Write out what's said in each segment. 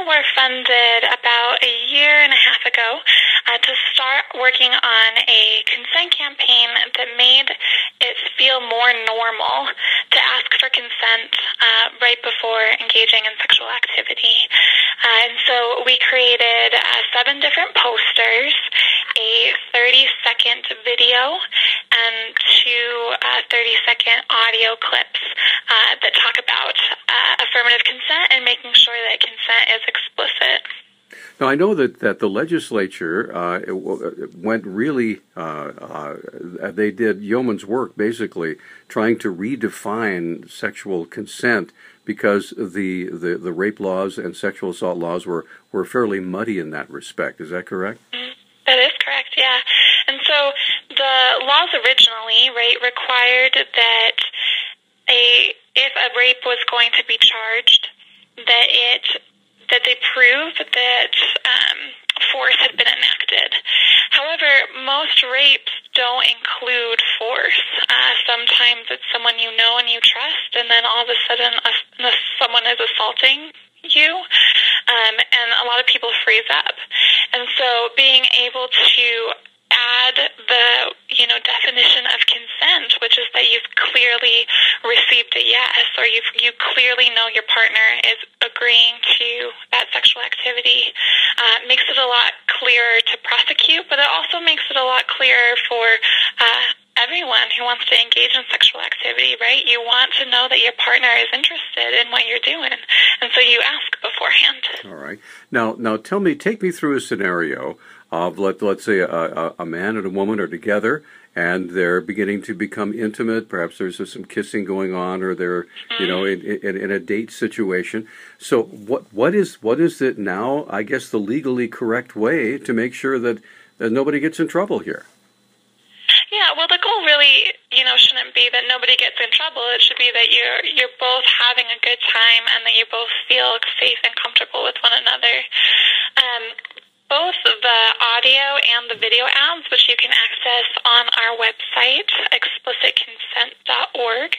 were funded about a year and a half ago to start working on a consent campaign that made it feel more normal to ask for consent right before engaging in sexual activity. And so we created 7 different posters, a 30-second video, and 2 30-second audio clips that talk about affirmative consent and making sure that consent is explicit. Now, I know that the legislature went really, they did yeoman's work, basically, trying to redefine sexual consent because the rape laws and sexual assault laws were fairly muddy in that respect. Is that correct? That is correct, yeah. And so the laws originally, right, required that if a rape was going to be charged, that they prove that force had been enacted. However, most rapes don't include force. Sometimes it's someone you know and you trust, and then all of a sudden someone is assaulting you, and a lot of people freeze up. And so being able to add the definition of consent, which is that you've clearly received a yes, or you clearly know your partner is agreeing to that sexual activity, makes it a lot clearer to prosecute, but it also makes it a lot clearer for everyone who wants to engage in sexual activity, right? You want to know that your partner is interested in what you're doing, and so you ask beforehand. All right. Now, take me through a scenario of let's say a man and a woman are together and they're beginning to become intimate. Perhaps there's some kissing going on, or they're in a date situation. So what is it now? I guess the legally correct way to make sure that nobody gets in trouble here. Yeah, well, the goal really, shouldn't be that nobody gets in trouble. It should be that you're both having a good time and that you both feel safe and comfortable with one another. Both the audio and the video ads, which you can access on our website, explicitconsent.org,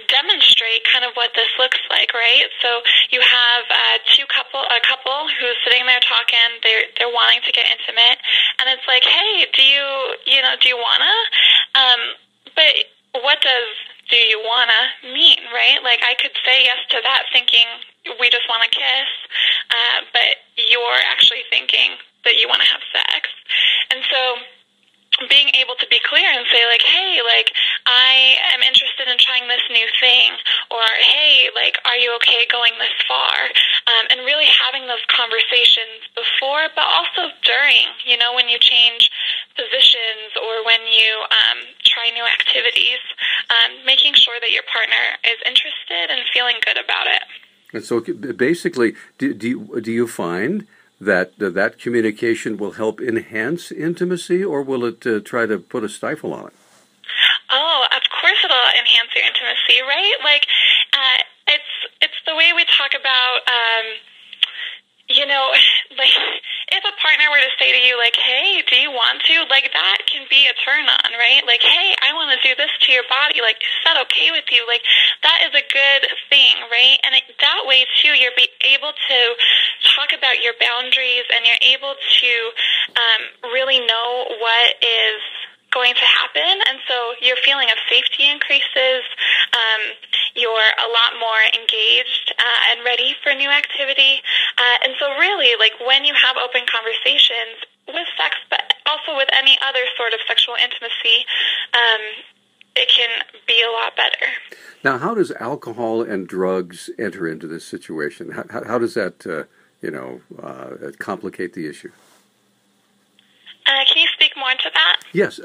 demonstrate kind of what this looks like, right? So you have a couple who's sitting there talking, they're wanting to get intimate, and it's like, hey, do you wanna? But what does do you wanna mean, right? Like, I could say yes to that thinking we just want to kiss, but you're actually thinking that you want to have sex. And so being able to be clear and say, like, hey, like, I am interested in trying this new thing, or hey, like, are you okay going this far? And really having those conversations before, but also during, when you change positions or when you try new activities, making sure that your partner is interested and feeling good about it. And so basically, do you find that communication will help enhance intimacy, or will it try to put a stifle on it? Oh, of course it'll enhance your intimacy, right? Like, it's the way we talk about, like, if a partner were to say to you, like, hey, do you want to? Like, that can be a turn on, right? Like, hey, I want to do this to your body. Like, is that okay with you? Like, that is a good thing, right? And that way, too, you're able to talk about your boundaries, and you're able to really know what is going to happen, and so your feeling of safety increases. You're a lot more engaged and ready for new activity, and so really, like, when you have open conversations with sex, but also with any other sort of sexual intimacy, it can be a lot better. Now, how does alcohol and drugs enter into this situation? How does that complicate the issue? Can you speak more to that? Yes.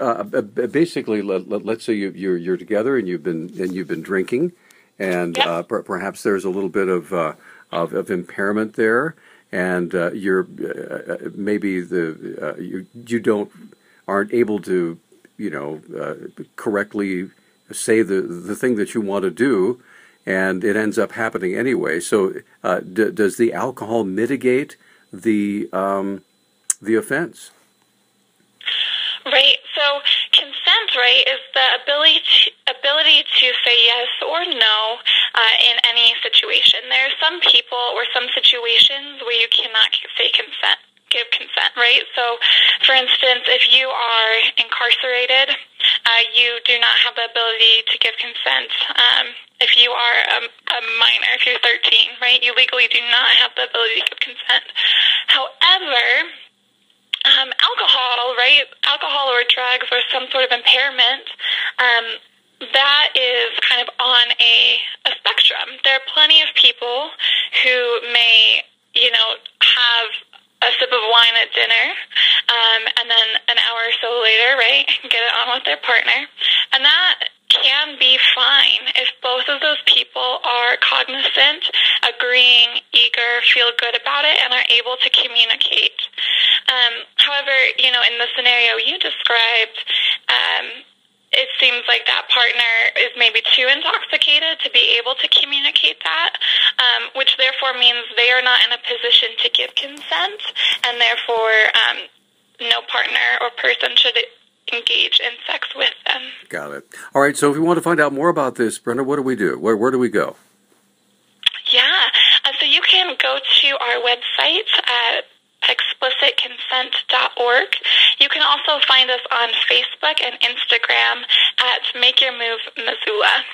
Basically, let's say you're together and you've been drinking, and yep. Perhaps there's a little bit of impairment there, and you're maybe you aren't able to correctly say the thing that you want to do, and it ends up happening anyway. So does the alcohol mitigate the offense? Right. So consent right, is the ability to say yes or no in any situation. There are some people or some situations where you cannot give consent, right? So, for instance, if you are incarcerated, you do not have the ability to give consent. If you are a minor, if you're 13, right, you legally do not have the ability to give consent. However, alcohol, right, alcohol or drugs or some sort of impairment, that is kind of on a spectrum. There are plenty of people who may, have a sip of wine at dinner, and then an hour or so later, right, get it on with their partner. And that can be fine if both of those people are cognizant, agreeing, eager, feel good about it, and are able to communicate. However, in the scenario you described, it seems like that partner is maybe too intoxicated to be able to communicate that, which therefore means they are not in a position to give consent, and therefore no partner or person should engage in sex with them. Got it. All right, so if we want to find out more about this, Brenda, what do we do? Where do we go? Yeah, so you can go to our website at explicitconsent.org. You can also find us on Facebook and Instagram at Make Your Move Missoula.